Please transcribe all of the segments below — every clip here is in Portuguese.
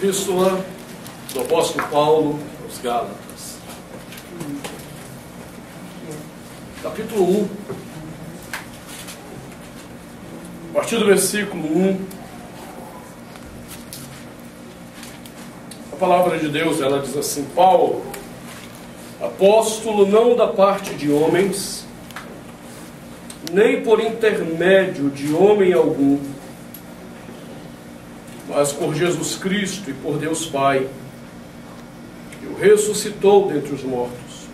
Epístola do apóstolo Paulo aos Gálatas, capítulo 1, a partir do versículo 1, a palavra de Deus, ela diz assim: Paulo, apóstolo não da parte de homens, nem por intermédio de homem algum, mas por Jesus Cristo e por Deus Pai, que o ressuscitou dentre os mortos.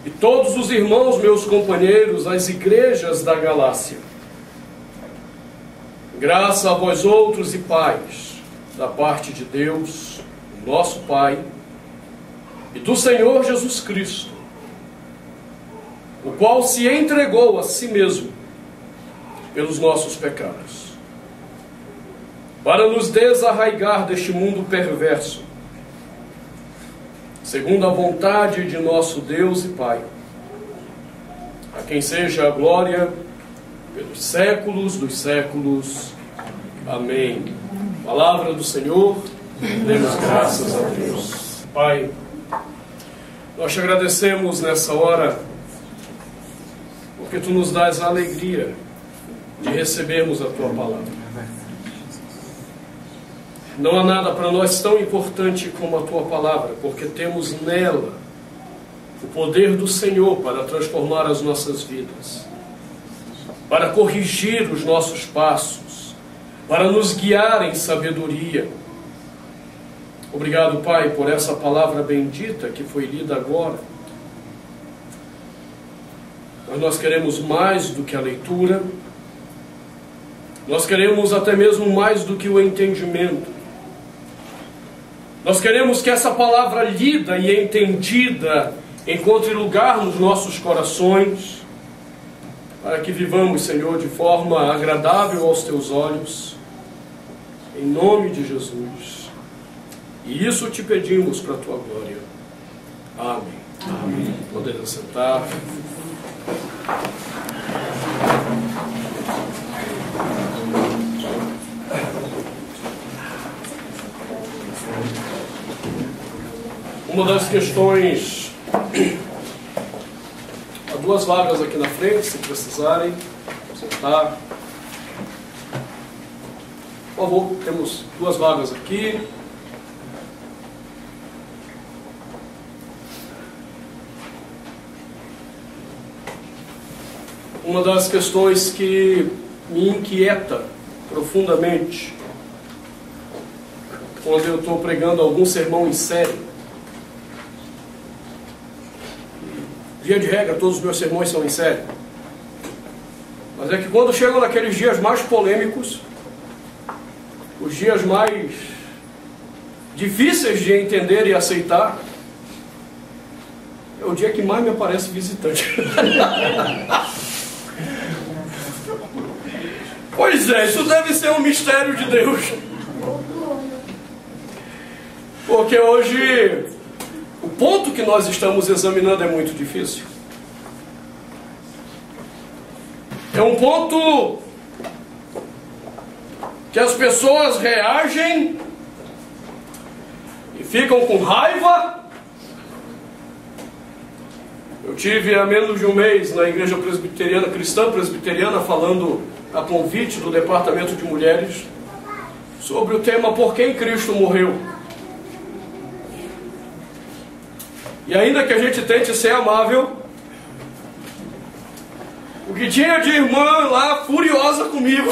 E todos os irmãos, meus companheiros, nas igrejas da Galácia, graça a vós outros e paz, da parte de Deus, nosso Pai, e do Senhor Jesus Cristo, o qual se entregou a si mesmo pelos nossos pecados, para nos desarraigar deste mundo perverso, segundo a vontade de nosso Deus e Pai, a quem seja a glória pelos séculos dos séculos. Amém. Palavra do Senhor, demos graças a Deus. Pai, nós te agradecemos nessa hora, porque tu nos dás a alegria de recebermos a tua palavra. Não há nada para nós tão importante como a tua palavra, porque temos nela o poder do Senhor para transformar as nossas vidas, para corrigir os nossos passos, para nos guiar em sabedoria. Obrigado, Pai, por essa palavra bendita que foi lida agora. Mas nós queremos mais do que a leitura, nós queremos até mesmo mais do que o entendimento. Nós queremos que essa palavra lida e entendida encontre lugar nos nossos corações, para que vivamos, Senhor, de forma agradável aos teus olhos, em nome de Jesus. E isso te pedimos para a tua glória. Amém. Amém. Podemos sentar. Uma das questões, há duas vagas aqui na frente, se precisarem sentar. Por favor, temos duas vagas aqui. Uma das questões que me inquieta profundamente quando eu estou pregando algum sermão em série. Via de regra, todos os meus sermões são em série. Mas é que quando chegam naqueles dias mais polêmicos, os dias mais difíceis de entender e aceitar, é o dia que mais me aparece visitante. Pois é, isso deve ser um mistério de Deus. Porque hoje o ponto que nós estamos examinando é muito difícil. É um ponto que as pessoas reagem e ficam com raiva. Eu tive há menos de um mês na igreja presbiteriana, cristã presbiteriana, falando a convite do departamento de mulheres sobre o tema Por quem Cristo morreu. E ainda que a gente tente ser amável, o que tinha de irmã lá furiosa comigo.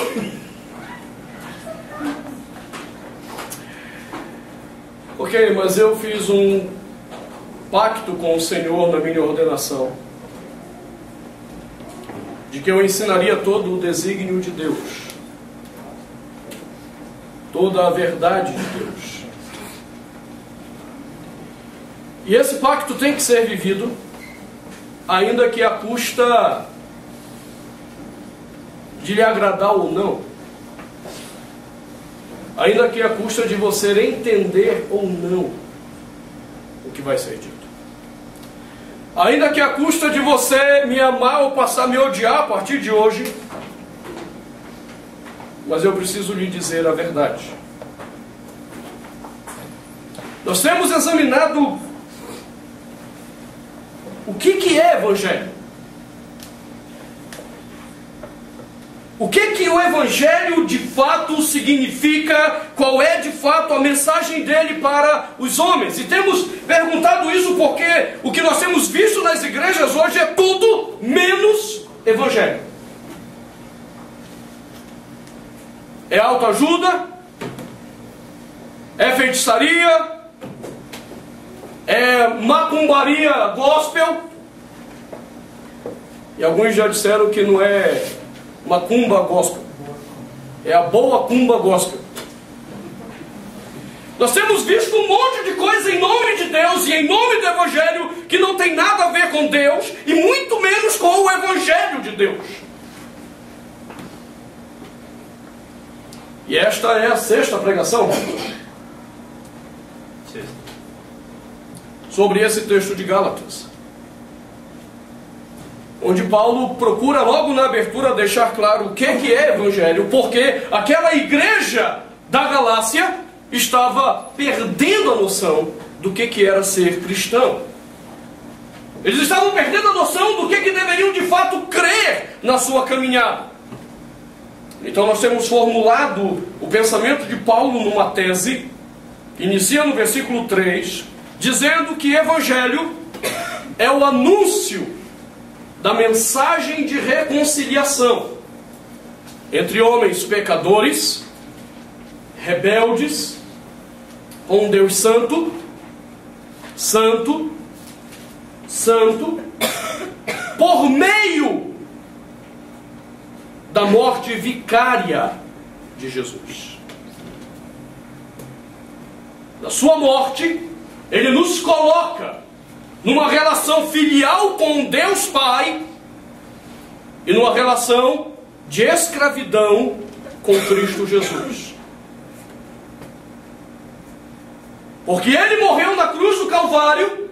Ok, mas eu fiz um pacto com o Senhor na minha ordenação, de que eu ensinaria todo o desígnio de Deus, toda a verdade de Deus. E esse pacto tem que ser vivido, ainda que à custa de lhe agradar ou não, ainda que à custa de você entender ou não o que vai ser dito, ainda que à custa de você me amar ou passar a me odiar a partir de hoje, mas eu preciso lhe dizer a verdade. Nós temos examinado o que é Evangelho. O que o Evangelho de fato significa, qual é de fato a mensagem dele para os homens. E temos perguntado isso porque o que nós temos visto nas igrejas hoje é tudo menos Evangelho. É autoajuda, é feitiçaria, é macumbaria gospel. E alguns já disseram que não é macumba gospel, é a boa cumba gospel. Nós temos visto um monte de coisa em nome de Deus e em nome do Evangelho que não tem nada a ver com Deus e muito menos com o Evangelho de Deus. E esta é a sexta pregação sobre esse texto de Gálatas, onde Paulo procura logo na abertura deixar claro o que é Evangelho, porque aquela igreja da Galácia estava perdendo a noção do que era ser cristão. Eles estavam perdendo a noção do que deveriam de fato crer na sua caminhada. Então nós temos formulado o pensamento de Paulo numa tese, que inicia no versículo 3, dizendo que Evangelho é o anúncio da mensagem de reconciliação entre homens pecadores, rebeldes, com um Deus santo, santo, santo, por meio da morte vicária de Jesus. Na sua morte, ele nos coloca numa relação filial com Deus Pai e numa relação de escravidão com Cristo Jesus. Porque ele morreu na cruz do Calvário,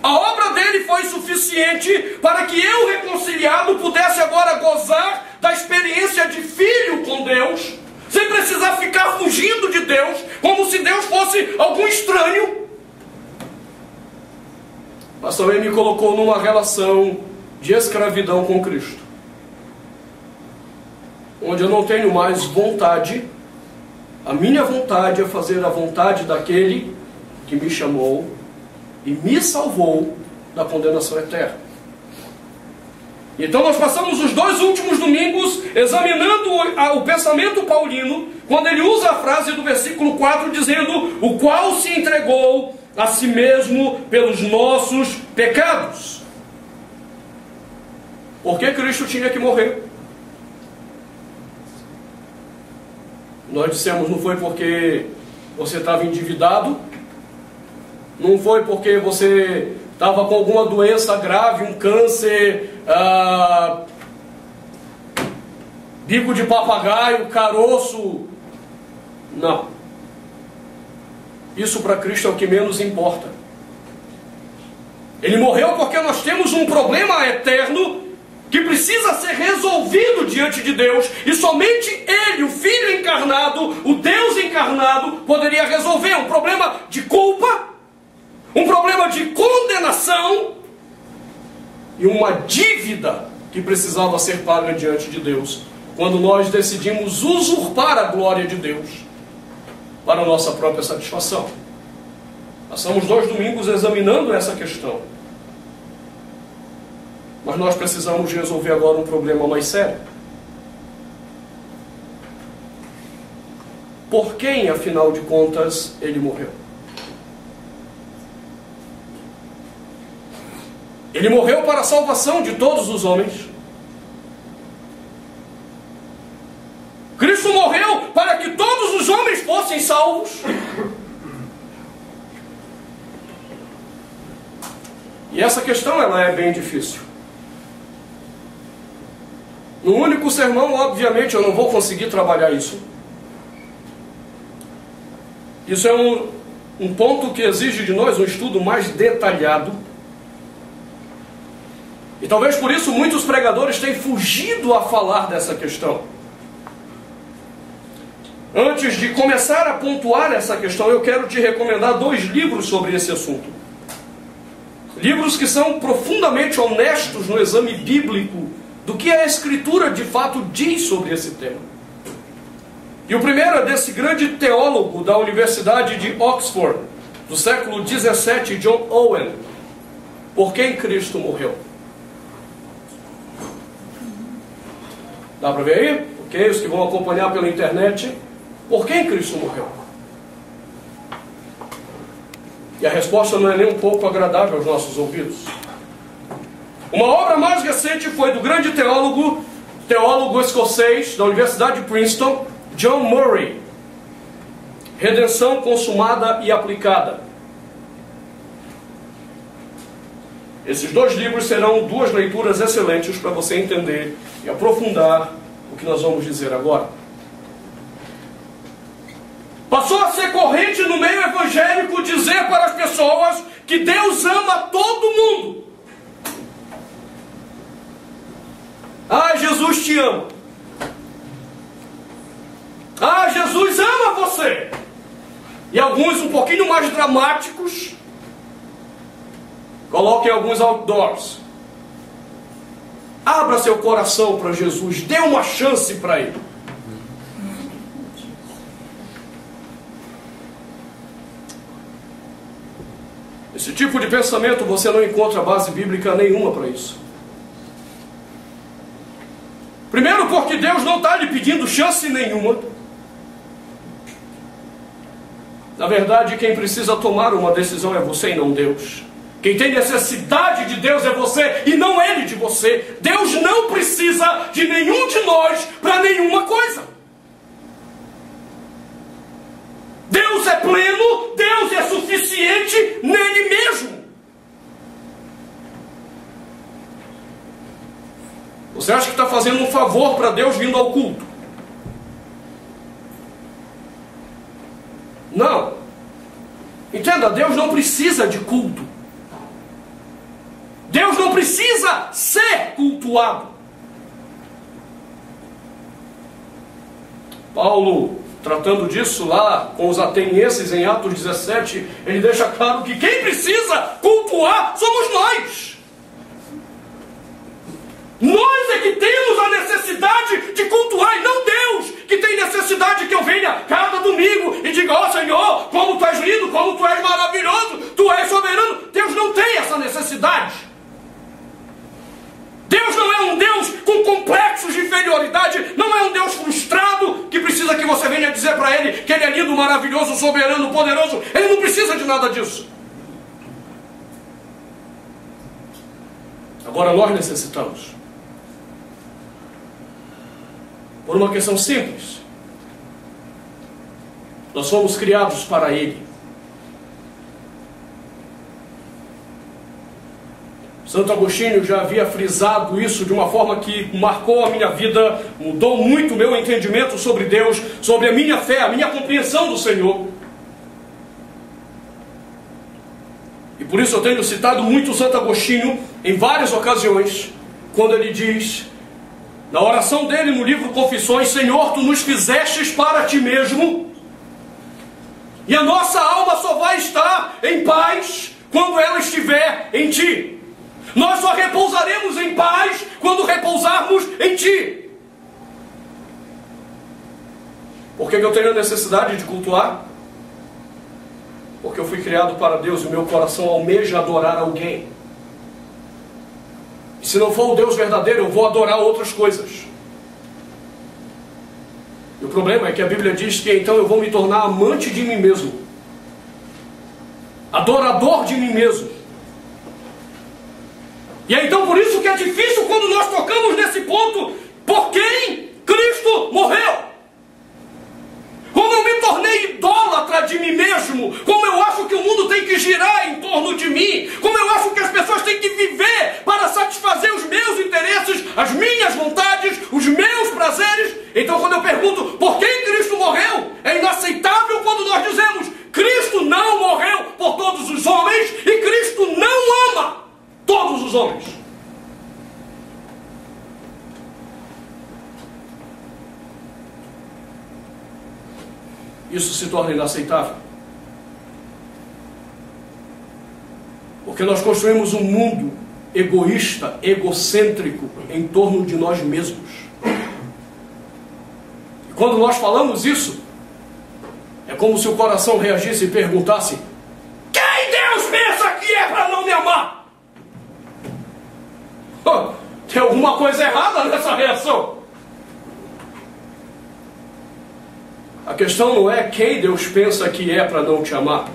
a obra dele foi suficiente para que eu, reconciliado, pudesse agora gozar da experiência de filho com Deus, sem precisar ficar fugindo de Deus, como se Deus fosse algum estranho. Mas também me colocou numa relação de escravidão com Cristo, onde eu não tenho mais vontade, a minha vontade é fazer a vontade daquele que me chamou e me salvou da condenação eterna. Então nós passamos os 2 últimos domingos examinando o pensamento paulino, quando ele usa a frase do versículo 4 dizendo: o qual se entregou a si mesmo pelos nossos pecados. Por que Cristo tinha que morrer? Nós dissemos, não foi porque você estava endividado, não foi porque você estava com alguma doença grave, um câncer, bico de papagaio, caroço. Não. Isso para Cristo é o que menos importa. Ele morreu porque nós temos um problema eterno que precisa ser resolvido diante de Deus, e somente Ele, o Filho encarnado, o Deus encarnado, poderia resolver um problema de culpa, um problema de condenação e uma dívida que precisava ser paga diante de Deus, quando nós decidimos usurpar a glória de Deus para a nossa própria satisfação. Passamos 2 domingos examinando essa questão, mas nós precisamos resolver agora um problema mais sério. Por quem, afinal de contas, ele morreu? Ele morreu para a salvação de todos os homens. Cristo morreu para que todos os homens fossem salvos. E essa questão, ela é bem difícil. No único sermão, obviamente, eu não vou conseguir trabalhar isso. Isso é um ponto que exige de nós um estudo mais detalhado. E talvez por isso muitos pregadores tenham fugido a falar dessa questão. Antes de começar a pontuar essa questão, eu quero te recomendar 2 livros sobre esse assunto. Livros que são profundamente honestos no exame bíblico do que a Escritura de fato diz sobre esse tema. E o primeiro é desse grande teólogo da Universidade de Oxford, do século 17, John Owen. Por quem Cristo morreu? Dá para ver aí? Ok, os que vão acompanhar pela internet. Por quem Cristo morreu? E a resposta não é nem um pouco agradável aos nossos ouvidos. Uma obra mais recente foi do grande teólogo escocês da Universidade de Princeton, John Murray. Redenção consumada e aplicada. Esses 2 livros serão 2 leituras excelentes para você entender e aprofundar o que nós vamos dizer agora. Passou a ser corrente no meio evangélico dizer para as pessoas que Deus ama todo mundo. Ah, Jesus te ama. Ah, Jesus ama você. E alguns um pouquinho mais dramáticos, coloquem alguns outdoors. Abra seu coração para Jesus. Dê uma chance para Ele. Esse tipo de pensamento você não encontra base bíblica nenhuma para isso. Primeiro porque Deus não está lhe pedindo chance nenhuma. Na verdade, quem precisa tomar uma decisão é você e não Deus. Quem tem necessidade de Deus é você e não Ele de você. Deus não precisa de nenhum de nós para nenhuma coisa. Deus é pleno, Deus é suficiente nele mesmo. Você acha que está fazendo um favor para Deus vindo ao culto? Não. Entenda, Deus não precisa de culto. Deus não precisa ser cultuado. Paulo, tratando disso lá com os atenienses em Atos 17, ele deixa claro que quem precisa cultuar somos nós. Nós é que temos a necessidade de cultuar e não Deus, que tem necessidade que eu venha cada domingo e diga: ó Senhor, como tu és lindo, como tu és maravilhoso, tu és soberano. Deus não tem essa necessidade. Deus não é um Deus com complexos de inferioridade, não é um Deus frustrado que precisa que você venha dizer para Ele que Ele é lindo, maravilhoso, soberano, poderoso. Ele não precisa de nada disso. Agora nós necessitamos. Por uma questão simples. Nós fomos criados para Ele. Santo Agostinho já havia frisado isso de uma forma que marcou a minha vida, mudou muito o meu entendimento sobre Deus, sobre a minha fé, a minha compreensão do Senhor. E por isso eu tenho citado muito Santo Agostinho em várias ocasiões, quando ele diz, na oração dele no livro Confissões: Senhor, tu nos fizestes para ti mesmo, e a nossa alma só vai estar em paz quando ela estiver em ti. Nós só repousaremos em paz quando repousarmos em ti. Por que eu tenho a necessidade de cultuar? Porque eu fui criado para Deus e o meu coração almeja adorar alguém. E se não for o Deus verdadeiro, eu vou adorar outras coisas. E o problema é que a Bíblia diz que então eu vou me tornar amante de mim mesmo, adorador de mim mesmo. E é então por isso que é difícil quando nós tocamos nesse ponto: por quem Cristo morreu? Como eu me tornei idólatra de mim mesmo, como eu acho que o mundo tem que girar em torno de mim, como eu acho que as pessoas têm que viver para satisfazer os meus interesses, as minhas vontades, os meus prazeres. Então quando eu pergunto por quem Cristo morreu, é inaceitável quando nós dizemos: Cristo não morreu por todos os homens e Cristo não ama todos os homens. isso se torna inaceitável. Porque nós construímos um mundo egoísta, egocêntrico, em torno de nós mesmos. E quando nós falamos isso, é como se o coração reagisse e perguntasse: quem Deus pensa que é para não me amar? Tem alguma coisa errada nessa reação. A questão não é quem Deus pensa que é para não te amar.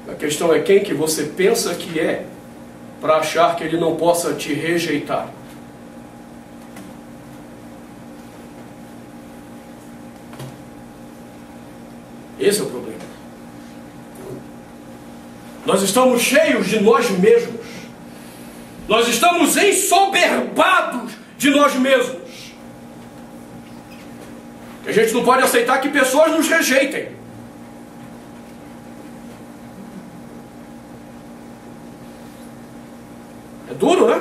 A questão é quem que você pensa que é para achar que Ele não possa te rejeitar. Esse é o problema. Nós estamos cheios de nós mesmos. Nós estamos ensoberbados de nós mesmos. A gente não pode aceitar que pessoas nos rejeitem. É duro, né?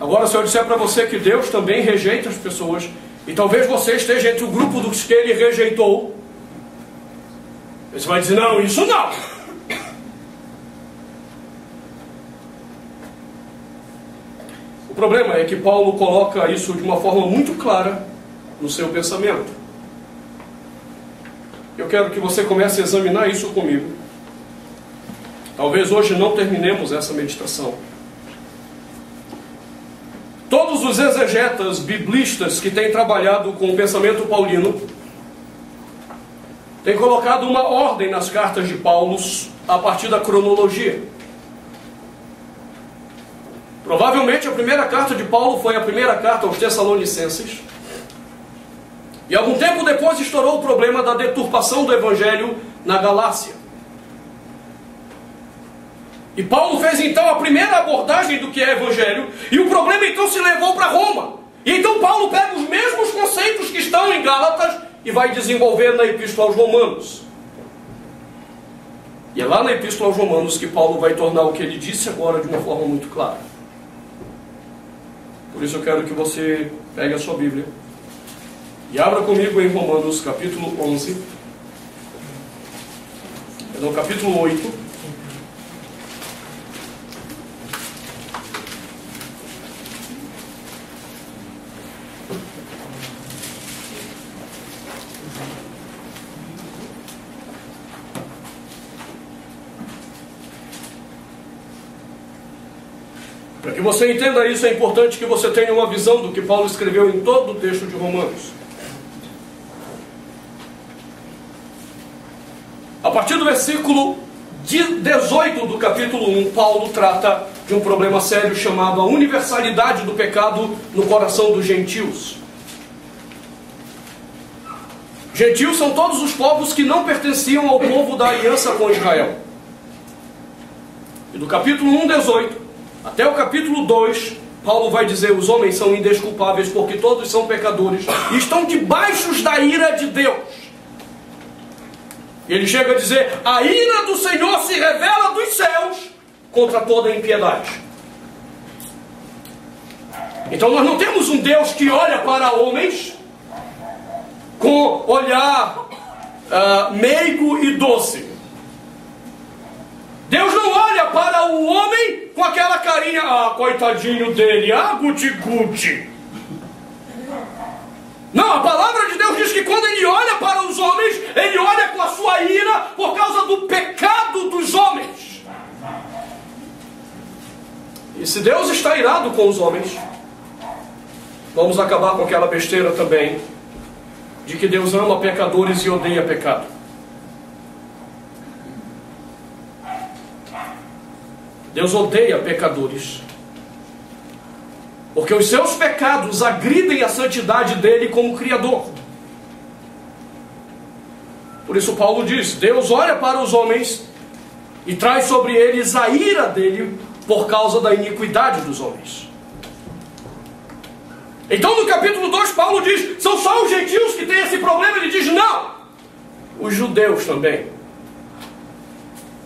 Agora, se eu disser para você que Deus também rejeita as pessoas, e talvez você esteja entre o grupo dos que Ele rejeitou, você vai dizer: não, isso não. O problema é que Paulo coloca isso de uma forma muito clara no seu pensamento. Eu quero que você comece a examinar isso comigo. Talvez hoje não terminemos essa meditação. Todos os exegetas biblistas que têm trabalhado com o pensamento paulino têm colocado uma ordem nas cartas de Paulo a partir da cronologia. Provavelmente a primeira carta de Paulo foi a primeira carta aos Tessalonicenses. E algum tempo depois estourou o problema da deturpação do Evangelho na Galácia. E Paulo fez então a primeira abordagem do que é Evangelho, e o problema então se levou para Roma. E então Paulo pega os mesmos conceitos que estão em Gálatas e vai desenvolver na Epístola aos Romanos. E é lá na Epístola aos Romanos que Paulo vai tornar o que ele disse agora de uma forma muito clara. Por isso eu quero que você pegue a sua Bíblia e abra comigo em Romanos capítulo 11, perdão, capítulo 8. Para que você entenda isso, é importante que você tenha uma visão do que Paulo escreveu em todo o texto de Romanos. A partir do versículo 18 do capítulo 1, Paulo trata de um problema sério chamado a universalidade do pecado no coração dos gentios. Gentios são todos os povos que não pertenciam ao povo da aliança com Israel. E do capítulo 1, 18, até o capítulo 2, Paulo vai dizer: os homens são indesculpáveis porque todos são pecadores e estão debaixo da ira de Deus. E ele chega a dizer: a ira do Senhor se revela dos céus contra toda impiedade. Então nós não temos um Deus que olha para homens com olhar meigo e doce. Deus não olha para o homem com aquela carinha: ah, coitadinho dele, ah, guti-guti. Não, a palavra de Deus diz que quando Ele olha para os homens, Ele olha com a sua ira por causa do pecado dos homens. E se Deus está irado com os homens, vamos acabar com aquela besteira também de que Deus ama pecadores e odeia pecado. Deus odeia pecadores, porque os seus pecados agridem a santidade dele como Criador. Por isso Paulo diz: Deus olha para os homens e traz sobre eles a ira dele por causa da iniquidade dos homens. Então no capítulo 2 Paulo diz: são só os gentios que têm esse problema? Ele diz: não, os judeus também.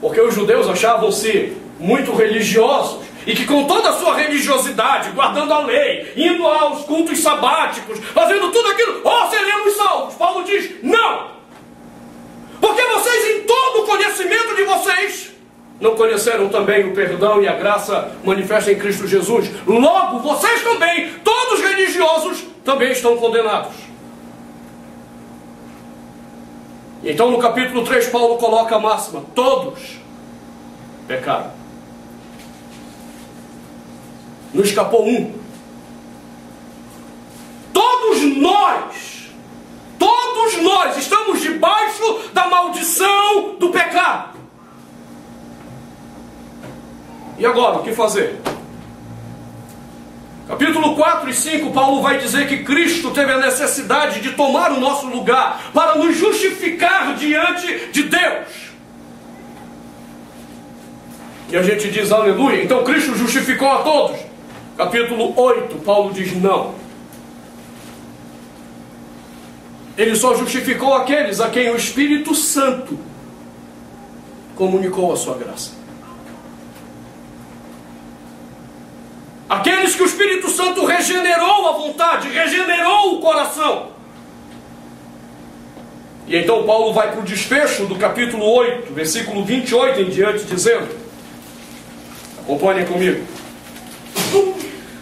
Porque os judeus achavam-se muito religiosos e que com toda a sua religiosidade, guardando a lei, indo aos cultos sabáticos, fazendo tudo aquilo, seremos salvos. Paulo diz, não! Porque vocês, em todo o conhecimento de vocês, não conheceram também o perdão e a graça manifesta em Cristo Jesus. Logo, vocês também, todos religiosos, também estão condenados. Então, no capítulo 3, Paulo coloca a máxima: todos pecaram. Não escapou um. Todos nós estamos debaixo da maldição do pecado. E agora, o que fazer? Capítulo 4 e 5, Paulo vai dizer que Cristo teve a necessidade de tomar o nosso lugar para nos justificar diante de Deus. E a gente diz aleluia. Então Cristo justificou a todos. Capítulo 8, Paulo diz não. Ele só justificou aqueles a quem o Espírito Santo comunicou a sua graça. Aqueles que o Espírito Santo regenerou a vontade, regenerou o coração. E então Paulo vai para o desfecho do capítulo 8, versículo 28 em diante, dizendo, acompanhem comigo: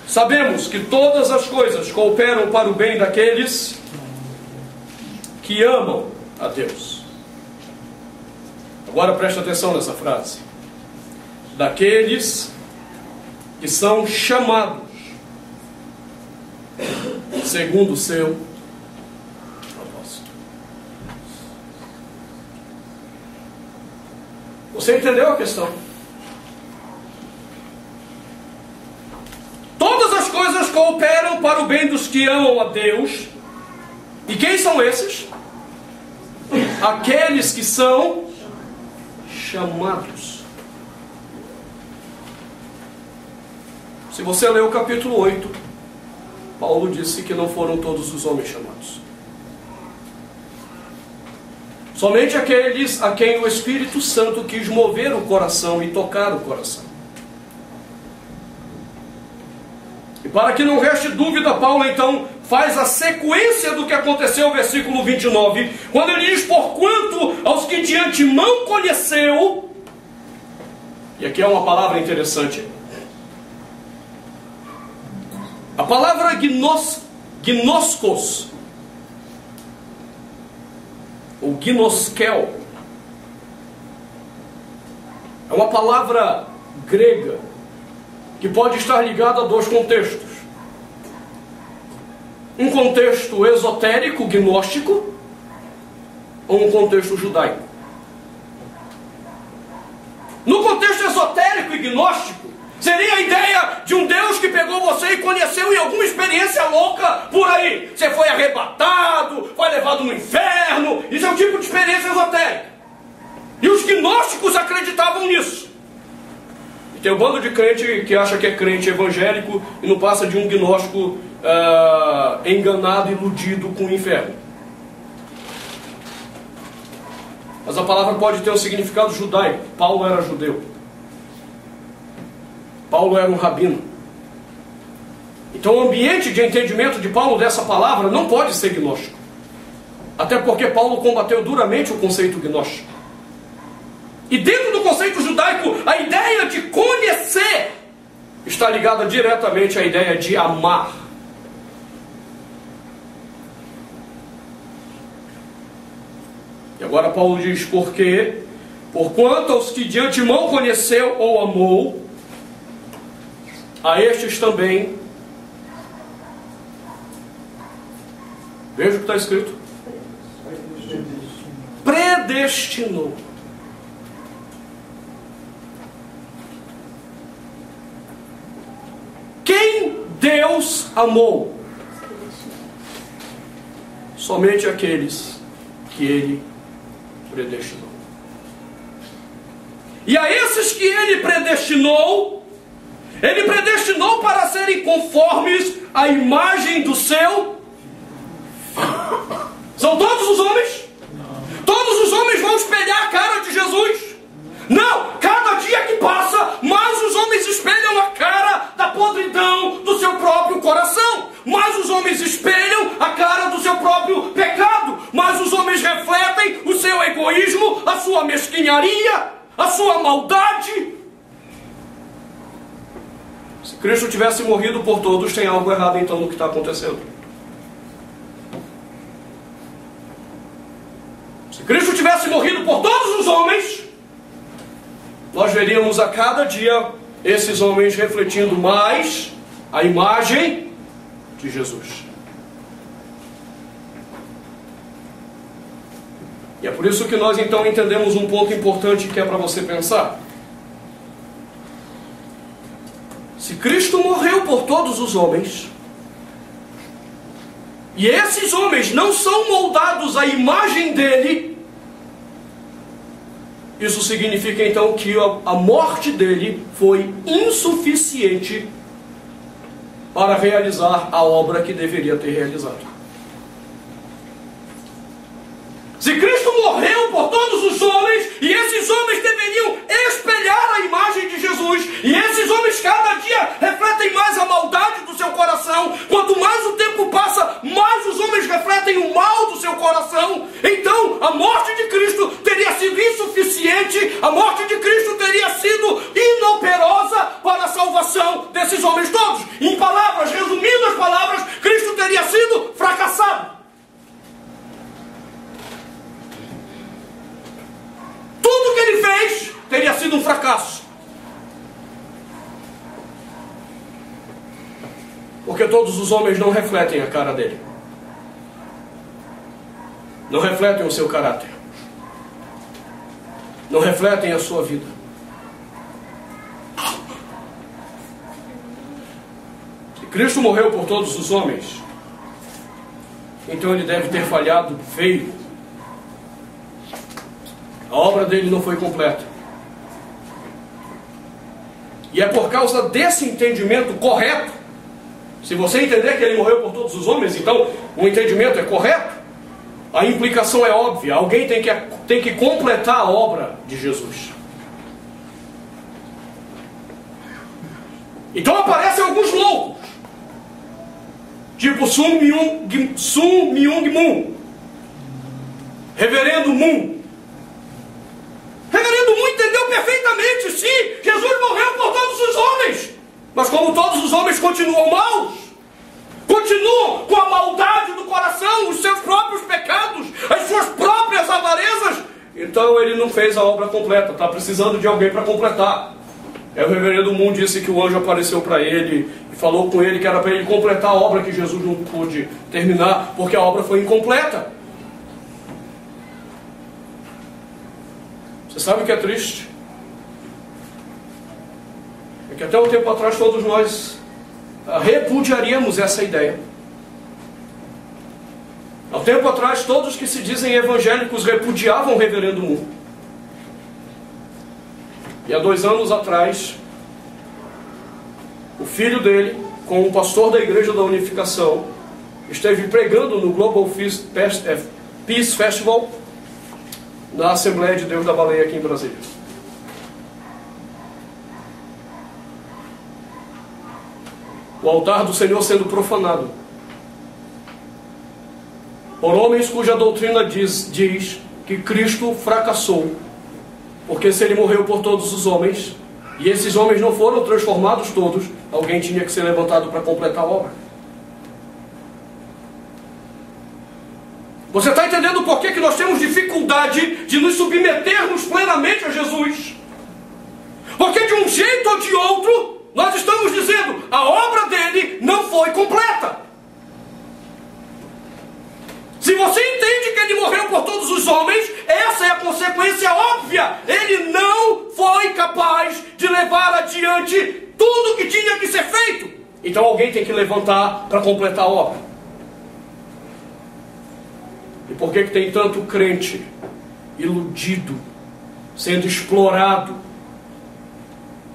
sabemos que todas as coisas cooperam para o bem daqueles que amam a Deus. Agora preste atenção nessa frase: daqueles que são chamados segundo o seu propósito. Você entendeu a questão? Todas as coisas cooperam para o bem dos que amam a Deus. E quem são esses? Aqueles que são chamados. Se você ler o capítulo 8, Paulo disse que não foram todos os homens chamados. Somente aqueles a quem o Espírito Santo quis mover o coração e tocar o coração. E para que não reste dúvida, Paulo então faz a sequência do que aconteceu no versículo 29, quando ele diz: porquanto aos que de antemão conheceu, e aqui é uma palavra interessante, a palavra gnoskos, ou gnoskel, é uma palavra grega que pode estar ligada a dois contextos. Um contexto esotérico, gnóstico, ou um contexto judaico. No contexto esotérico e gnóstico, seria a ideia de um Deus que pegou você e conheceu em alguma experiência louca por aí. Você foi arrebatado, foi levado no inferno. Isso é um tipo de experiência esotérica. E os gnósticos acreditavam nisso. E tem um bando de crente que acha que é crente evangélico e não passa de um gnóstico enganado, iludido com o inferno. Mas a palavra pode ter um significado judaico. Paulo era judeu. Paulo era um rabino. Então o ambiente de entendimento de Paulo dessa palavra não pode ser gnóstico. Até porque Paulo combateu duramente o conceito gnóstico. E dentro do conceito judaico, a ideia de conhecer está ligada diretamente à ideia de amar. E agora Paulo diz: porque, porquanto aos que de antemão conheceu ou amou, a estes também, veja o que está escrito, predestinou. Quem Deus amou? Somente aqueles que Ele predestinou. E a esses que Ele predestinou para serem conformes à imagem do seu. São todos os homens? Não. Todos os homens vão espelhar a cara de Jesus? Não! Cada dia que passa, mais os homens espelham a mesquinharia, a sua maldade. Se Cristo tivesse morrido por todos, tem algo errado então no que está acontecendo. Se Cristo tivesse morrido por todos os homens, nós veríamos a cada dia esses homens refletindo mais a imagem de Jesus. E é por isso que nós então entendemos um ponto importante que é para você pensar. Se Cristo morreu por todos os homens, e esses homens não são moldados à imagem dele, isso significa então que a morte dele foi insuficiente para realizar a obra que deveria ter realizado. Se Cristo morreu por todos os homens, e esses homens deveriam espelhar a imagem de Jesus, e esses homens cada dia refletem mais a maldade do seu coração, quanto mais o tempo passa, mais os homens refletem o mal do seu coração, então a morte de Cristo teria sido insuficiente, a morte de Cristo teria sido inoperosa para a salvação desses homens todos. Em palavras, resumindo as palavras, Cristo teria sido fracassado. Tudo que ele fez teria sido um fracasso. Porque todos os homens não refletem a cara dele. Não refletem o seu caráter. Não refletem a sua vida. Se Cristo morreu por todos os homens, então ele deve ter falhado feio. A obra dele não foi completa. E é por causa desse entendimento correto, se você entender que ele morreu por todos os homens, então o entendimento é correto, a implicação é óbvia. Alguém tem que completar a obra de Jesus. Então aparecem alguns loucos, tipo Sun Myung Moon, Reverendo Moon. Reverendo Moon entendeu perfeitamente, sim, Jesus morreu por todos os homens. Mas como todos os homens continuam maus, continuam com a maldade do coração, os seus próprios pecados, as suas próprias avarezas, então ele não fez a obra completa, está precisando de alguém para completar. O Reverendo Moon disse que o anjo apareceu para ele e falou com ele que era para ele completar a obra que Jesus não pôde terminar, porque a obra foi incompleta. Você sabe o que é triste? É que até um tempo atrás todos nós repudiaríamos essa ideia. Há um tempo atrás todos que se dizem evangélicos repudiavam o Reverendo Moon. E há 2 anos atrás, o filho dele, com um pastor da Igreja da Unificação, esteve pregando no Global Peace Festival, na Assembleia de Deus da Baleia aqui em Brasília. O altar do Senhor sendo profanado por homens cuja doutrina diz que Cristo fracassou, porque se ele morreu por todos os homens, e esses homens não foram transformados todos, alguém tinha que ser levantado para completar a obra. Você está entendendo por que nós temos dificuldade de nos submetermos plenamente a Jesus? Porque de um jeito ou de outro, nós estamos dizendo, a obra dele não foi completa. Se você entende que ele morreu por todos os homens, essa é a consequência óbvia. Ele não foi capaz de levar adiante tudo que tinha que ser feito. Então alguém tem que levantar para completar a obra. E por que tem tanto crente iludido, sendo explorado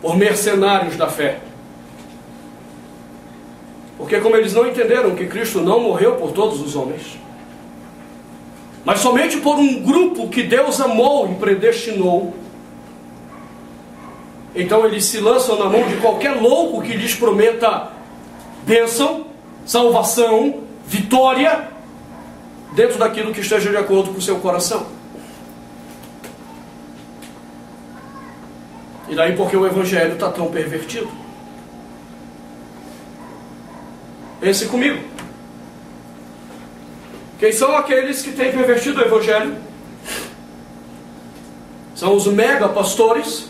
por mercenários da fé? Porque como eles não entenderam que Cristo não morreu por todos os homens, mas somente por um grupo que Deus amou e predestinou, então eles se lançam na mão de qualquer louco que lhes prometa bênção, salvação, vitória, dentro daquilo que esteja de acordo com o seu coração. E daí porque o Evangelho está tão pervertido? Pense comigo. Quem são aqueles que têm pervertido o Evangelho? São os mega pastores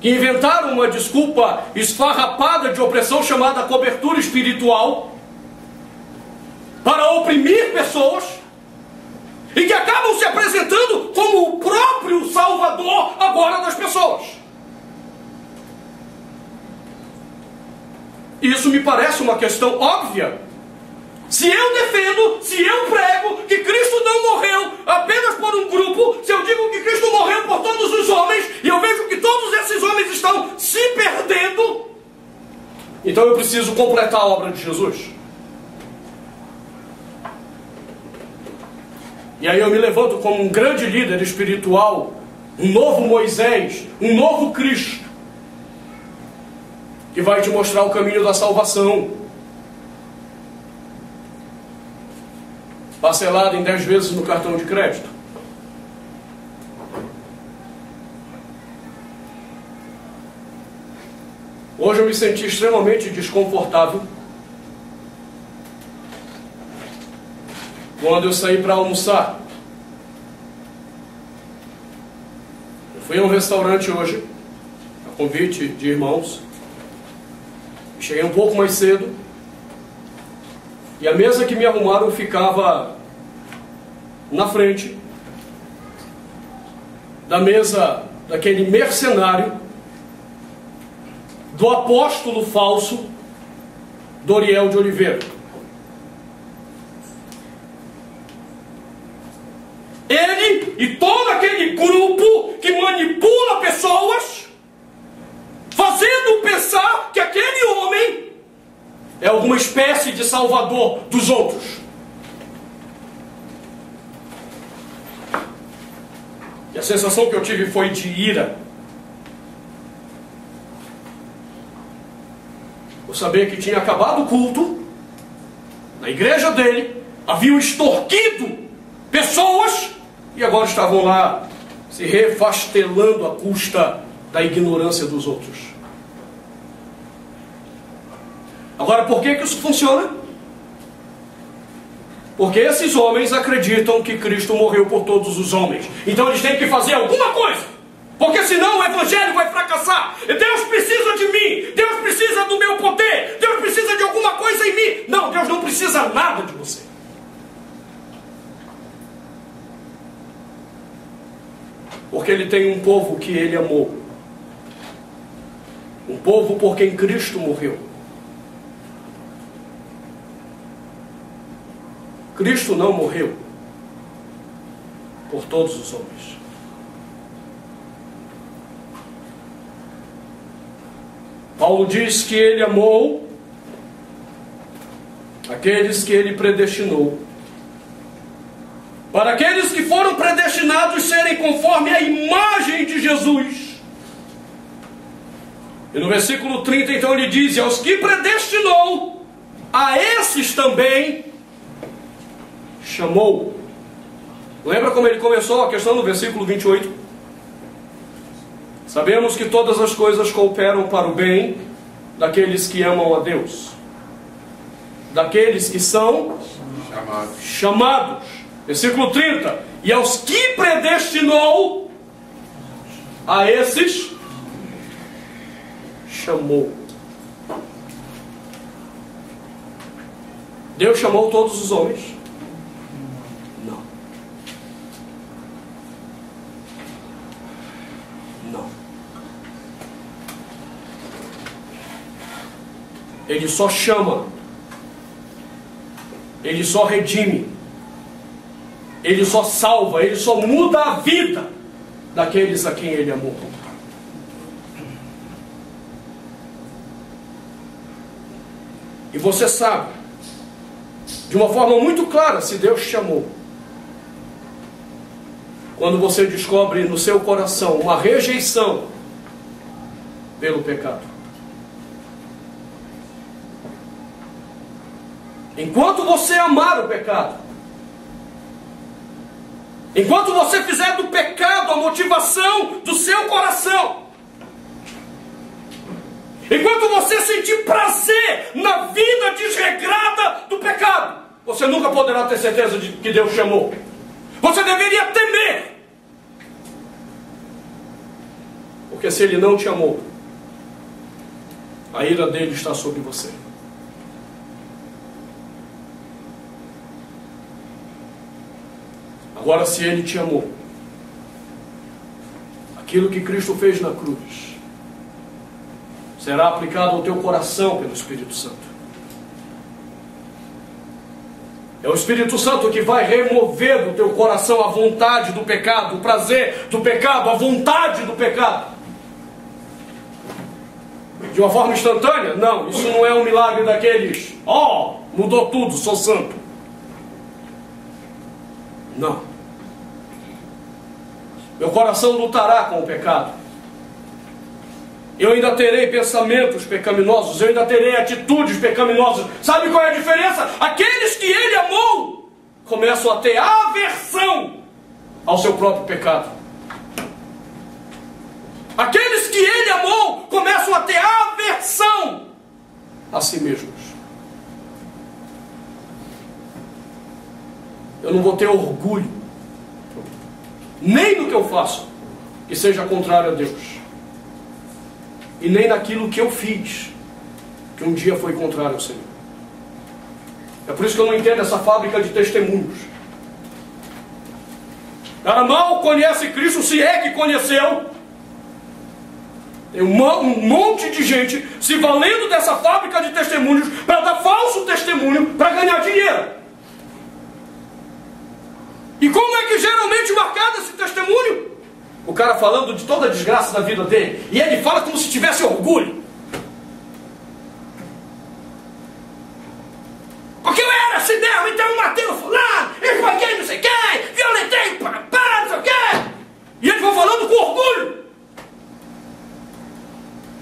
que inventaram uma desculpa esfarrapada de opressão chamada cobertura espiritual para oprimir pessoas e que acabam se apresentando como o próprio Salvador agora das pessoas. Isso me parece uma questão óbvia. Se eu defendo, se eu prego que Cristo não morreu apenas por um grupo, se eu digo que Cristo morreu por todos os homens, e eu vejo que todos esses homens estão se perdendo, então eu preciso completar a obra de Jesus. E aí eu me levanto como um grande líder espiritual, um novo Moisés, um novo Cristo, que vai te mostrar o caminho da salvação, parcelado em 10 vezes no cartão de crédito. Hoje eu me senti extremamente desconfortável quando eu saí para almoçar. Eu fui a um restaurante hoje, a convite de irmãos. Cheguei um pouco mais cedo e a mesa que me arrumaram ficava na frente da mesa daquele mercenário, do apóstolo falso Doriel de Oliveira. Ele e todo aquele grupo que manipula pessoas, fazendo pensar que aquele homem é alguma espécie de salvador dos outros. E a sensação que eu tive foi de ira. Por saber que tinha acabado o culto, na igreja dele, haviam extorquido pessoas e agora estavam lá se refastelando à custa da ignorância dos outros. Agora, por que isso funciona? Porque esses homens acreditam que Cristo morreu por todos os homens. Então eles têm que fazer alguma coisa. Porque senão o Evangelho vai fracassar. Deus precisa de mim. Deus precisa do meu poder. Deus precisa de alguma coisa em mim. Não, Deus não precisa nada de você. Porque Ele tem um povo que Ele amou. Um povo por quem Cristo morreu. Cristo não morreu por todos os homens. Paulo diz que Ele amou aqueles que Ele predestinou. Para aqueles que foram predestinados serem conforme a imagem de Jesus. E no versículo 30, então, ele diz: e aos que predestinou, a esses também chamou. Lembra como ele começou a questão no versículo 28? Sabemos que todas as coisas cooperam para o bem daqueles que amam a Deus, daqueles que são chamados. Versículo 30. E aos que predestinou, a esses chamou. Deus chamou todos os homens? Não. Não. Ele só chama. Ele só redime. Ele só salva, Ele só muda a vida daqueles a quem Ele amou. E você sabe, de uma forma muito clara, se Deus te chamou, quando você descobre no seu coração uma rejeição pelo pecado. Enquanto você amar o pecado, enquanto você fizer do pecado a motivação do seu coração, enquanto você sentir prazer na vida desregrada do pecado, você nunca poderá ter certeza de que Deus chamou. Você deveria temer. Porque se Ele não te amou, a ira dele está sobre você. Agora, se Ele te amou, aquilo que Cristo fez na cruz será aplicado ao teu coração pelo Espírito Santo. É o Espírito Santo que vai remover do teu coração a vontade do pecado, o prazer do pecado, a vontade do pecado. De uma forma instantânea? Não, isso não é um milagre daqueles, mudou tudo, sou santo. Não. Meu coração lutará com o pecado. Eu ainda terei pensamentos pecaminosos, eu ainda terei atitudes pecaminosas. Sabe qual é a diferença? Aqueles que Ele amou começam a ter aversão ao seu próprio pecado. Aqueles que Ele amou começam a ter aversão a si mesmos. Eu não vou ter orgulho, nem no que eu faço, que seja contrário a Deus. E nem naquilo que eu fiz, que um dia foi contrário ao Senhor. É por isso que eu não entendo essa fábrica de testemunhos. O cara mal conhece Cristo, se é que conheceu. Tem um monte de gente se valendo dessa fábrica de testemunhos para dar falso testemunho, para ganhar dinheiro. E como é que geralmente marcado esse testemunho? O cara falando de toda a desgraça da vida dele. E ele fala como se tivesse orgulho. Porque eu era assim mesmo, então eu matei o fulano, espanquei não sei quem, violentei o papá, não sei o quê. E eles vão falando com orgulho.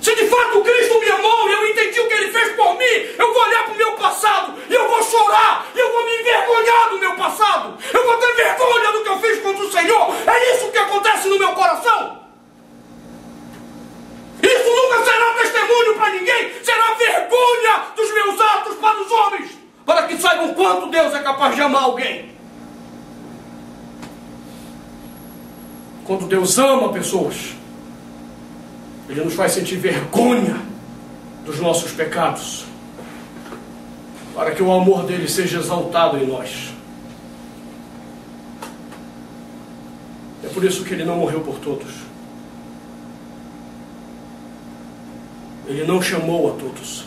Se de fato Cristo me amou e eu entendi o que Ele fez por mim, eu vou olhar para o meu passado e eu vou chorar, e eu vou me envergonhar do meu passado, eu vou ter vergonha do que eu fiz contra o Senhor. É isso que acontece no meu coração. Isso nunca será testemunho para ninguém, será vergonha dos meus atos para os homens, para que saibam quanto Deus é capaz de amar alguém. Quando Deus ama pessoas, Ele nos faz sentir vergonha dos nossos pecados, para que o amor dele seja exaltado em nós. É por isso que Ele não morreu por todos. Ele não chamou a todos.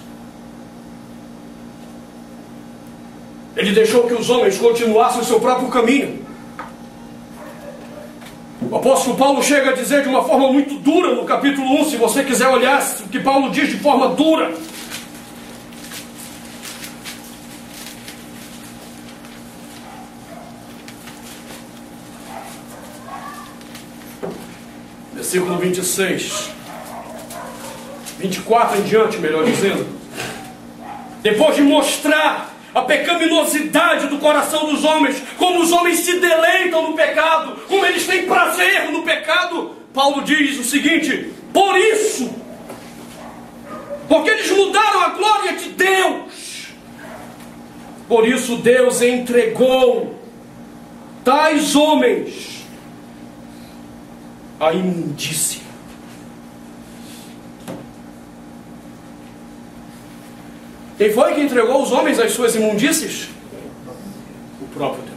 Ele deixou que os homens continuassem o seu próprio caminho. O apóstolo Paulo chega a dizer de uma forma muito dura no capítulo 1, se você quiser olhar o que Paulo diz de forma dura. Versículo 26. 24 em diante, melhor dizendo. Depois de mostrar a pecaminosidade do coração dos homens, como os homens se deleitam no pecado, como eles têm prazer no pecado, Paulo diz o seguinte: por isso, porque eles mudaram a glória de Deus, por isso Deus entregou tais homens à imundícia. Quem foi que entregou os homens às suas imundícias? O próprio Deus.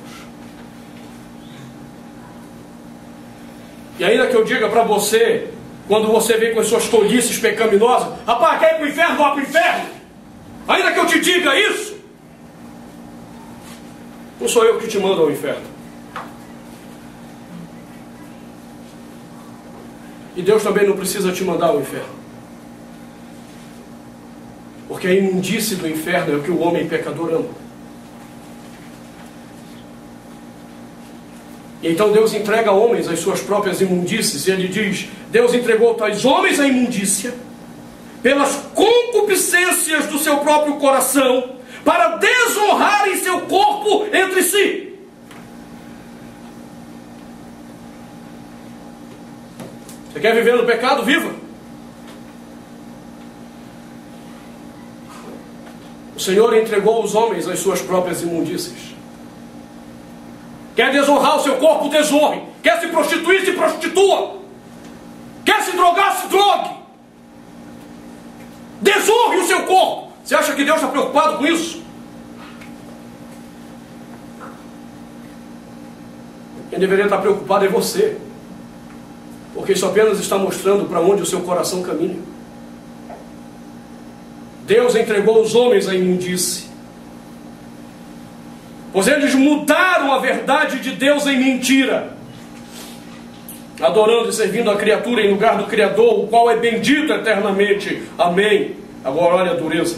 E ainda que eu diga para você, quando você vem com as suas tolices pecaminosas, rapaz, quer ir para o inferno? Vá para o inferno. Ainda que eu te diga isso, não sou eu que te mando ao inferno. E Deus também não precisa te mandar ao inferno. Porque a imundície do inferno é o que o homem pecador ama. E então Deus entrega homens às suas próprias imundícies. E Ele diz: Deus entregou tais homens à imundícia pelas concupiscências do seu próprio coração, para desonrarem seu corpo entre si. Você quer viver no pecado? Viva! O Senhor entregou os homens às suas próprias imundícias. Quer desonrar o seu corpo? Desonre. Quer se prostituir? Se prostitua. Quer se drogar? Se drogue. Desonre o seu corpo. Você acha que Deus está preocupado com isso? Quem deveria estar preocupado é você. Porque isso apenas está mostrando para onde o seu coração caminha. Deus entregou os homens à imundície, pois eles mudaram a verdade de Deus em mentira, adorando e servindo a criatura em lugar do Criador, o qual é bendito eternamente. Amém. Agora olha a dureza.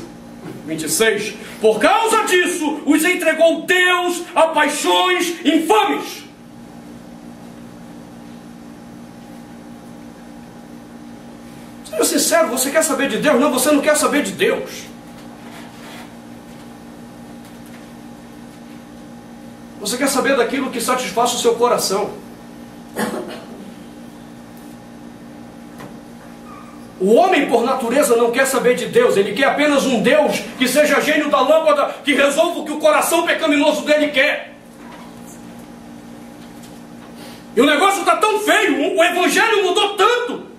26. Por causa disso, os entregou Deus a paixões infames. Seja sincero, você quer saber de Deus? Não, você não quer saber de Deus. Você quer saber daquilo que satisfaz o seu coração. O homem, por natureza, não quer saber de Deus. Ele quer apenas um Deus que seja gênio da lâmpada, que resolva o que o coração pecaminoso dele quer. E o negócio está tão feio, o evangelho mudou tanto,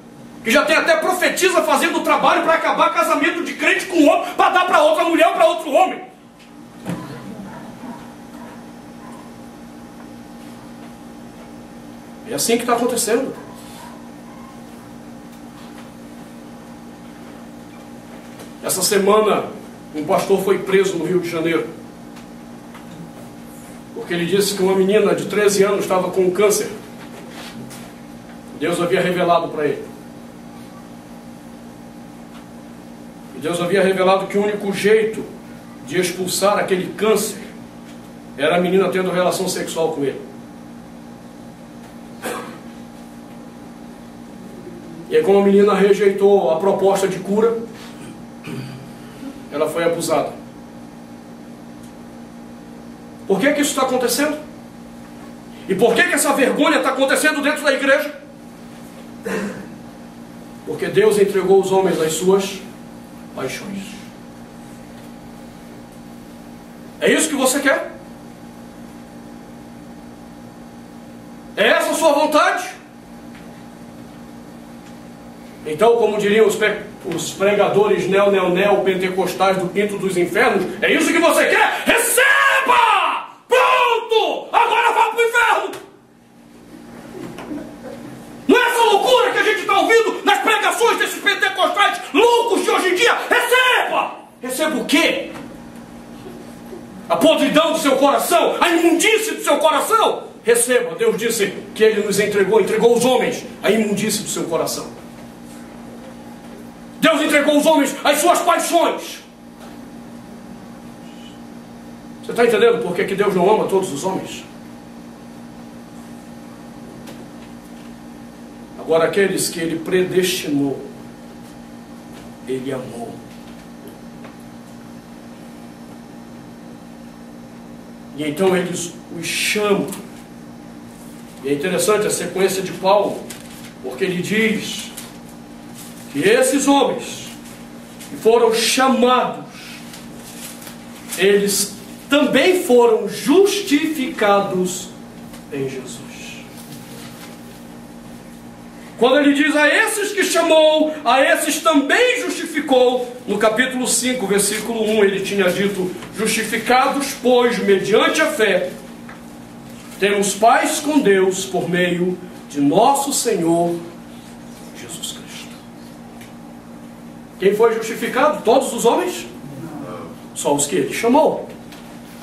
que já tem até profetisa fazendo trabalho para acabar casamento de crente com homem, para dar para outra mulher ou para outro homem. É assim que está acontecendo. Essa semana, um pastor foi preso no Rio de Janeiro, porque ele disse que uma menina de 13 anos estava com câncer. Deus havia revelado para ele. Deus havia revelado que o único jeito de expulsar aquele câncer era a menina tendo relação sexual com ele. E aí, como a menina rejeitou a proposta de cura, ela foi abusada. Por que isso está acontecendo? E por que essa vergonha está acontecendo dentro da igreja? Porque Deus entregou os homens às suas paixões. É isso que você quer? É essa a sua vontade? Então, como diriam os pregadores pentecostais do quinto dos infernos, é isso que você quer? Receba! Pronto! Agora vá para o inferno! Não é essa loucura que a gente está ouvindo nas pregações desses pentecostais loucos de hoje em dia? Receba! Receba o quê? A podridão do seu coração? A imundície do seu coração? Receba. Deus disse que Ele nos entregou os homens a imundície do seu coração. Deus entregou os homens às suas paixões. Você está entendendo por que Deus não ama todos os homens? Agora, aqueles que Ele predestinou, Ele amou. E então Ele os chama. E é interessante a sequência de Paulo, porque ele diz que esses homens que foram chamados, eles também foram justificados em Jesus. Quando ele diz a esses que chamou, a esses também justificou, no capítulo 5, versículo 1, ele tinha dito: justificados, pois, mediante a fé, temos paz com Deus por meio de nosso Senhor Jesus Cristo. Quem foi justificado? Todos os homens? Só os que Ele chamou.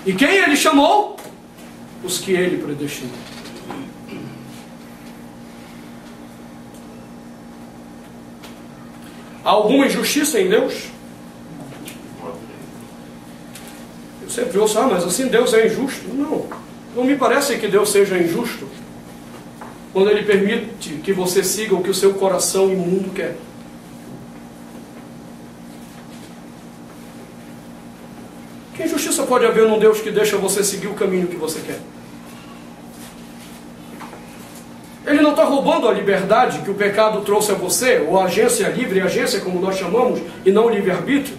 E quem Ele chamou? Os que Ele predestinou. Há alguma injustiça em Deus? Eu sempre ouço, mas assim Deus é injusto. Não me parece que Deus seja injusto quando Ele permite que você siga o que o seu coração imundo quer. Que injustiça pode haver num Deus que deixa você seguir o caminho que você quer? Ele não está roubando a liberdade que o pecado trouxe a você, ou a agência livre, agência como nós chamamos, e não o livre-arbítrio.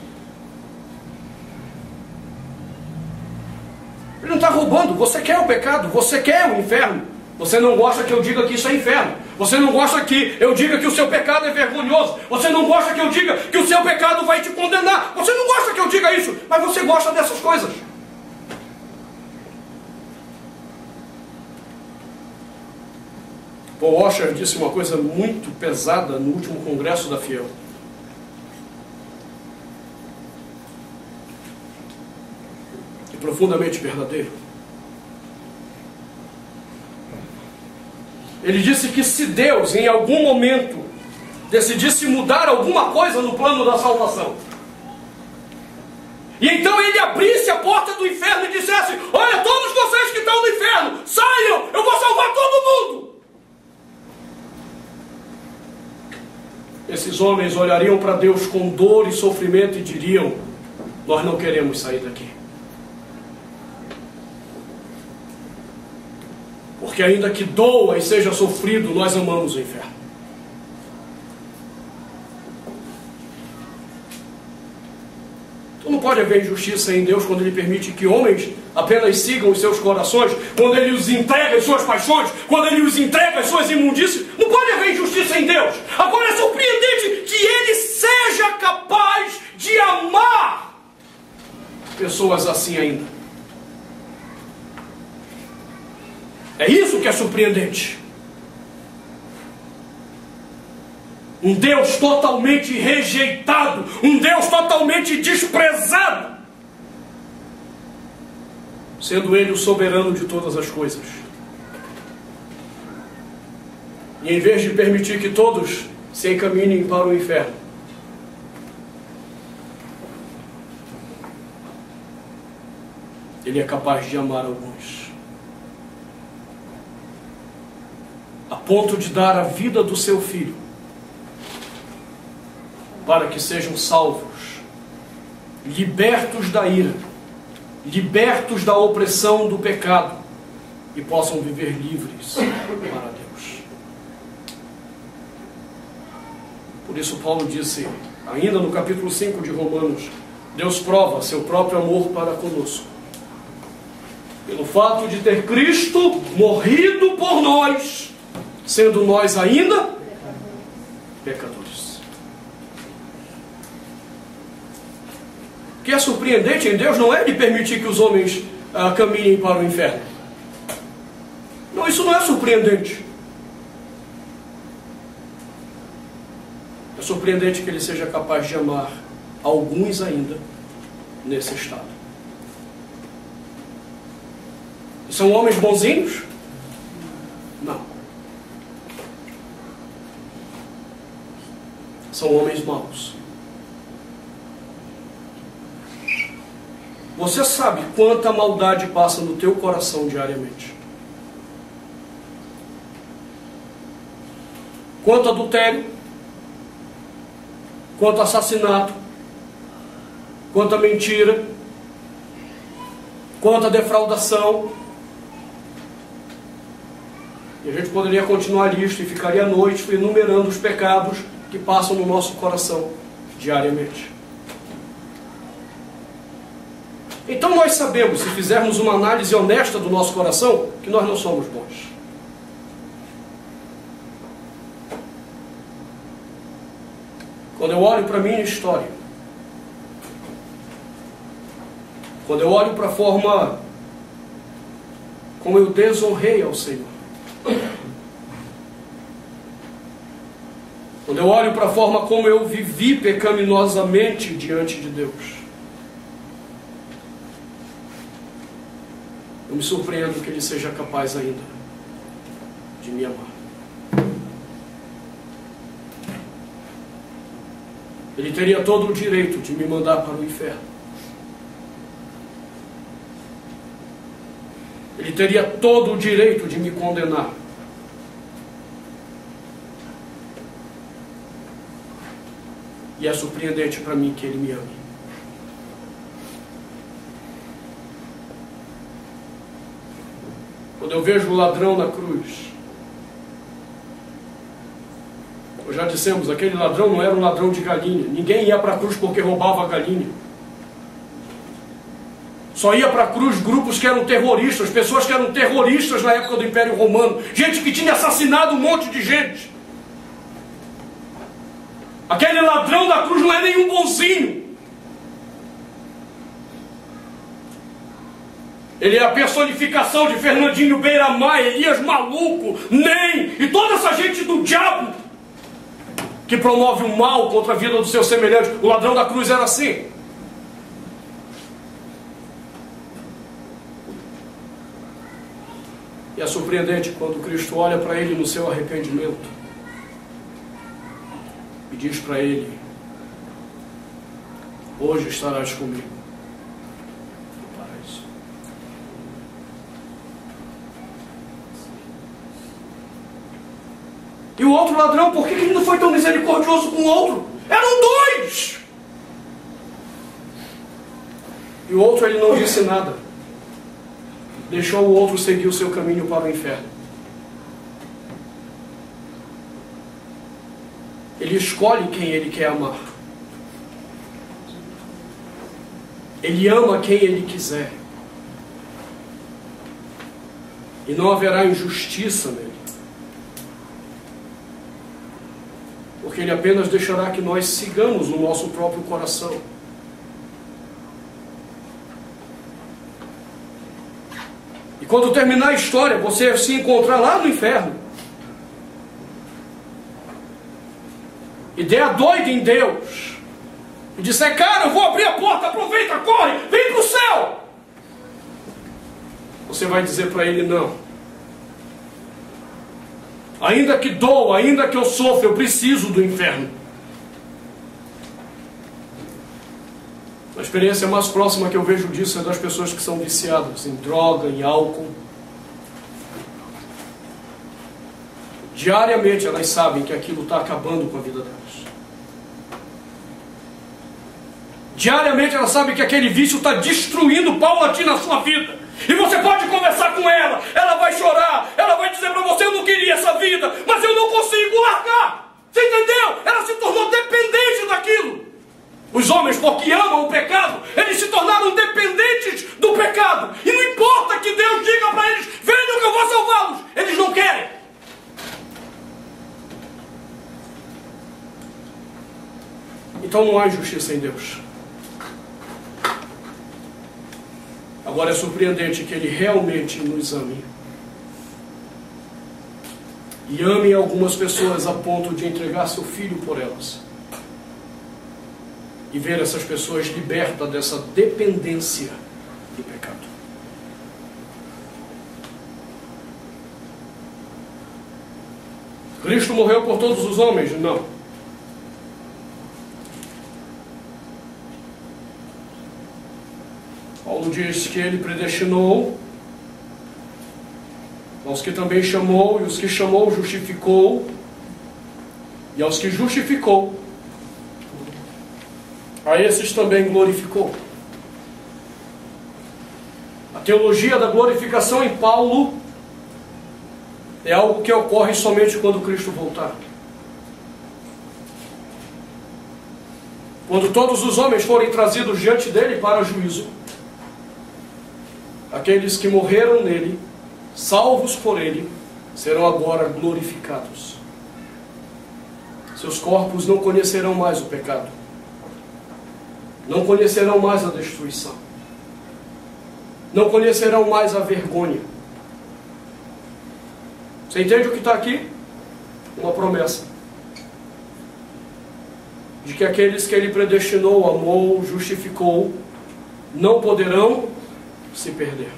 Ele não está roubando. Você quer o pecado, você quer o inferno. Você não gosta que eu diga que isso é inferno. Você não gosta que eu diga que o seu pecado é vergonhoso. Você não gosta que eu diga que o seu pecado vai te condenar. Você não gosta que eu diga isso, mas você gosta dessas coisas. Paul Washer disse uma coisa muito pesada no último congresso da Fiel. E profundamente verdadeiro. Ele disse que se Deus, em algum momento, decidisse mudar alguma coisa no plano da salvação, e então ele abrisse a porta do inferno e dissesse: olha, todos vocês que estão no inferno, saiam, eu vou salvar todo mundo. Esses homens olhariam para Deus com dor e sofrimento e diriam: nós não queremos sair daqui. Porque ainda que doa e seja sofrido, nós amamos o inferno. Então não pode haver injustiça em Deus quando Ele permite que homens apenas sigam os seus corações, quando Ele os entrega as suas paixões, quando Ele os entrega as suas imundícias. Não pode haver injustiça em Deus. Agora é surpreendente que Ele seja capaz de amar pessoas assim ainda. É isso que é surpreendente. Um Deus totalmente rejeitado, um Deus totalmente desprezado, sendo Ele o soberano de todas as coisas. E em vez de permitir que todos se encaminhem para o inferno, Ele é capaz de amar alguns, a ponto de dar a vida do seu filho, para que sejam salvos, libertos da ira, libertos da opressão do pecado, e possam viver livres para Deus. Por isso Paulo disse, ainda no capítulo 5 de Romanos: Deus prova seu próprio amor para conosco, pelo fato de ter Cristo morrido por nós, sendo nós ainda pecadores. O que é surpreendente em Deus não é Ele permitir que os homens caminhem para o inferno. Não, isso não é surpreendente. É surpreendente que Ele seja capaz de amar alguns ainda nesse estado. E são homens bonzinhos? Não. São homens maus. Você sabe quanta maldade passa no teu coração diariamente? Quanto adultério, quanto assassinato, quanta mentira, quanta defraudação. E a gente poderia continuar a lista e ficaria à noite enumerando os pecados que passam no nosso coração diariamente. Então nós sabemos, se fizermos uma análise honesta do nosso coração, que nós não somos bons. Quando eu olho para a minha história, quando eu olho para a forma como eu desonrei ao Senhor, quando eu olho para a forma como eu vivi pecaminosamente diante de Deus, eu me surpreendo que Ele seja capaz ainda de me amar. Ele teria todo o direito de me mandar para o inferno. Ele teria todo o direito de me condenar. E é surpreendente para mim que Ele me ame. Quando eu vejo o ladrão na cruz, Nós já dissemos, aquele ladrão não era um ladrão de galinha. Ninguém ia para a cruz porque roubava a galinha. Só ia para a cruz grupos que eram terroristas, pessoas que eram terroristas na época do Império Romano. Gente que tinha assassinado um monte de gente. Aquele ladrão da cruz não é nenhum bonzinho. Ele é a personificação de Fernandinho Beiramar, Elias Maluco, Nem e toda essa gente do diabo que promove o mal contra a vida dos seus semelhantes. O ladrão da cruz era assim. E é surpreendente quando Cristo olha para ele no seu arrependimento e diz para ele: hoje estarás comigo. E o outro ladrão, por que ele não foi tão misericordioso com o outro? Eram dois! E o outro, ele não disse nada. Deixou o outro seguir o seu caminho para o inferno. Ele escolhe quem ele quer amar. Ele ama quem ele quiser. E não haverá injustiça nele. Porque ele apenas deixará que nós sigamos no nosso próprio coração. E quando terminar a história, você se encontrar lá no inferno e der a doida em Deus e disser: cara, eu vou abrir a porta, aproveita, corre, vem para o céu. Você vai dizer para ele: não. Ainda que doa, ainda que eu sofra, eu preciso do inferno. A experiência mais próxima que eu vejo disso é das pessoas que são viciadas em droga, em álcool. Diariamente elas sabem que aquilo está acabando com a vida delas. Diariamente elas sabem que aquele vício está destruindo paulatina a sua vida. E você pode conversar com ela, ela vai chorar, ela vai dizer para você: eu não queria essa vida, mas eu não consigo largar. Você entendeu? Ela se tornou dependente daquilo. Os homens, porque amam o pecado, eles se tornaram dependentes do pecado. E não importa que Deus diga para eles: venham que eu vou salvá-los. Eles não querem. Então não há injustiça em Deus. Agora é surpreendente que Ele realmente nos ame. E ame algumas pessoas a ponto de entregar seu filho por elas. E ver essas pessoas libertas dessa dependência do pecado. Cristo morreu por todos os homens? Não. Paulo diz que ele predestinou aos que também chamou, e os que chamou justificou, e aos que justificou, a esses também glorificou. A teologia da glorificação em Paulo é algo que ocorre somente quando Cristo voltar. Quando todos os homens forem trazidos diante dele para juízo, aqueles que morreram nele, salvos por ele, serão agora glorificados. Seus corpos não conhecerão mais o pecado. Não conhecerão mais a destruição. Não conhecerão mais a vergonha. Você entende o que está aqui? Uma promessa. De que aqueles que ele predestinou, amou, justificou, não poderão se perder.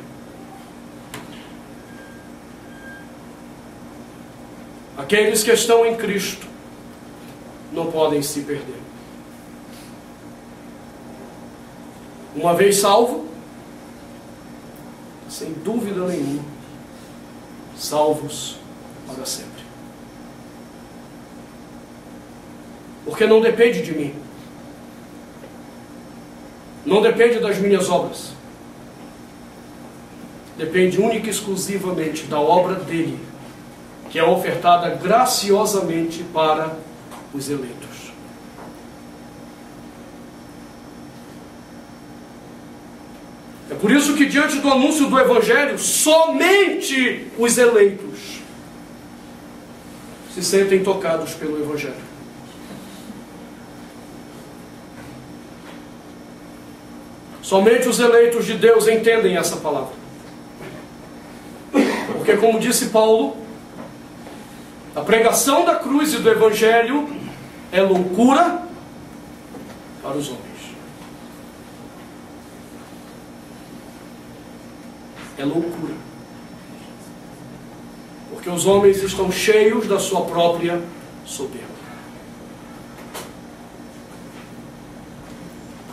Aqueles que estão em Cristo não podem se perder. Uma vez salvo, sem dúvida nenhuma, salvos para sempre. Porque não depende de mim. Não depende das minhas obras. Depende única e exclusivamente da obra dele, que é ofertada graciosamente para os eleitos. É por isso que, diante do anúncio do Evangelho, somente os eleitos se sentem tocados pelo Evangelho. Somente os eleitos de Deus entendem essa palavra. Porque, como disse Paulo, a pregação da cruz e do Evangelho é loucura para os homens. É loucura. Porque os homens estão cheios da sua própria soberba.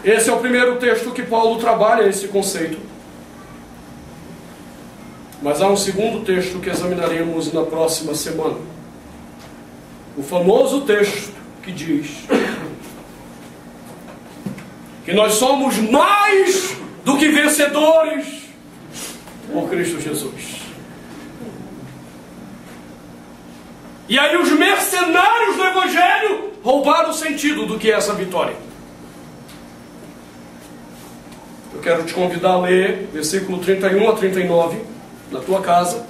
Esse é o primeiro texto que Paulo trabalha esse conceito. Mas há um segundo texto que examinaremos na próxima semana. O famoso texto que diz que nós somos mais do que vencedores por Cristo Jesus. E aí os mercenários do Evangelho roubaram o sentido do que é essa vitória. Eu quero te convidar a ler versículo 31 a 39 na tua casa.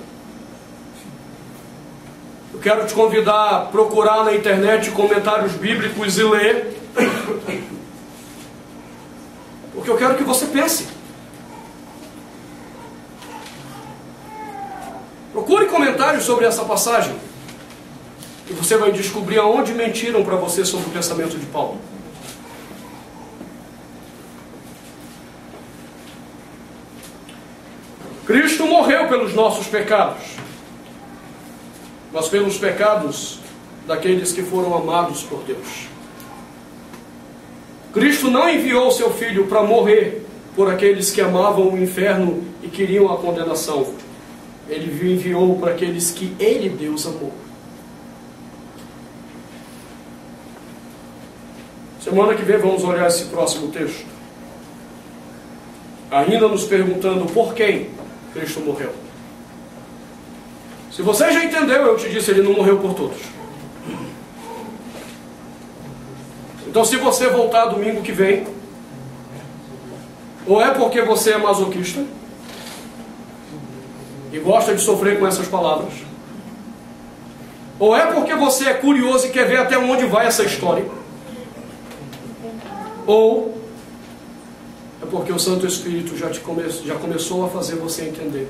Eu quero te convidar a procurar na internet comentários bíblicos e ler. Porque eu quero que você pense. Procure comentários sobre essa passagem. E você vai descobrir aonde mentiram para você sobre o pensamento de Paulo. Cristo morreu pelos nossos pecados, mas pelos pecados daqueles que foram amados por Deus. Cristo não enviou seu Filho para morrer por aqueles que amavam o inferno e queriam a condenação. Ele enviou para aqueles que Ele, Deus, amou. Semana que vem vamos olhar esse próximo texto, ainda nos perguntando por quem Cristo morreu. Se você já entendeu, eu te disse, Ele não morreu por todos. Então, se você voltar domingo que vem, ou é porque você é masoquista e gosta de sofrer com essas palavras, ou é porque você é curioso e quer ver até onde vai essa história, ou é porque o Santo Espírito já começou a fazer você entender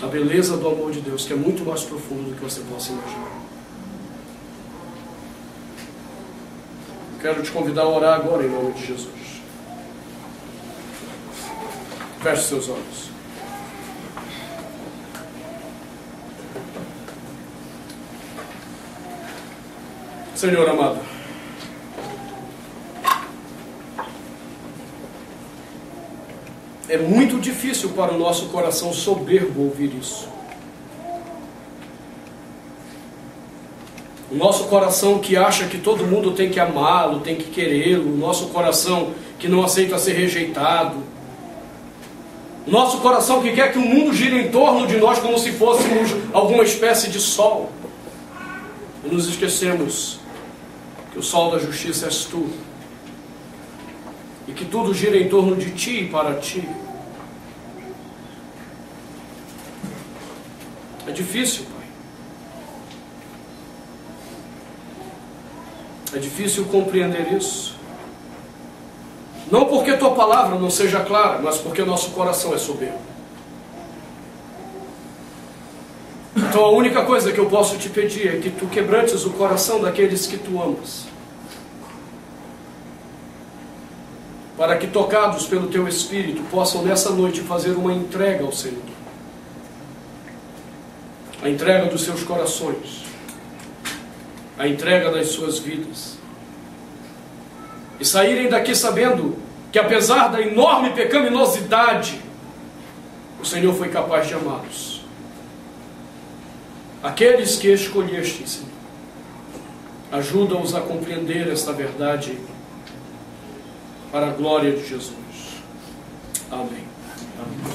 a beleza do amor de Deus, que é muito mais profundo do que você possa imaginar. Quero te convidar a orar agora em nome de Jesus. Feche seus olhos. Senhor amado, é muito difícil para o nosso coração soberbo ouvir isso. O nosso coração que acha que todo mundo tem que amá-lo, tem que querê-lo. O nosso coração que não aceita ser rejeitado. O nosso coração que quer que o mundo gire em torno de nós como se fôssemos alguma espécie de sol. E nos esquecemos que o sol da justiça és tu. E que tudo gira em torno de ti e para ti. É difícil, Pai. É difícil compreender isso. Não porque tua palavra não seja clara, mas porque nosso coração é soberbo. Então a única coisa que eu posso te pedir é que tu quebrantes o coração daqueles que tu amas. Para que, tocados pelo teu Espírito, possam nessa noite fazer uma entrega ao Senhor. A entrega dos seus corações. A entrega das suas vidas. E saírem daqui sabendo que, apesar da enorme pecaminosidade, o Senhor foi capaz de amá-los. Aqueles que escolheste, Senhor, ajuda-os a compreender esta verdade para a glória de Jesus. Amém. Amém.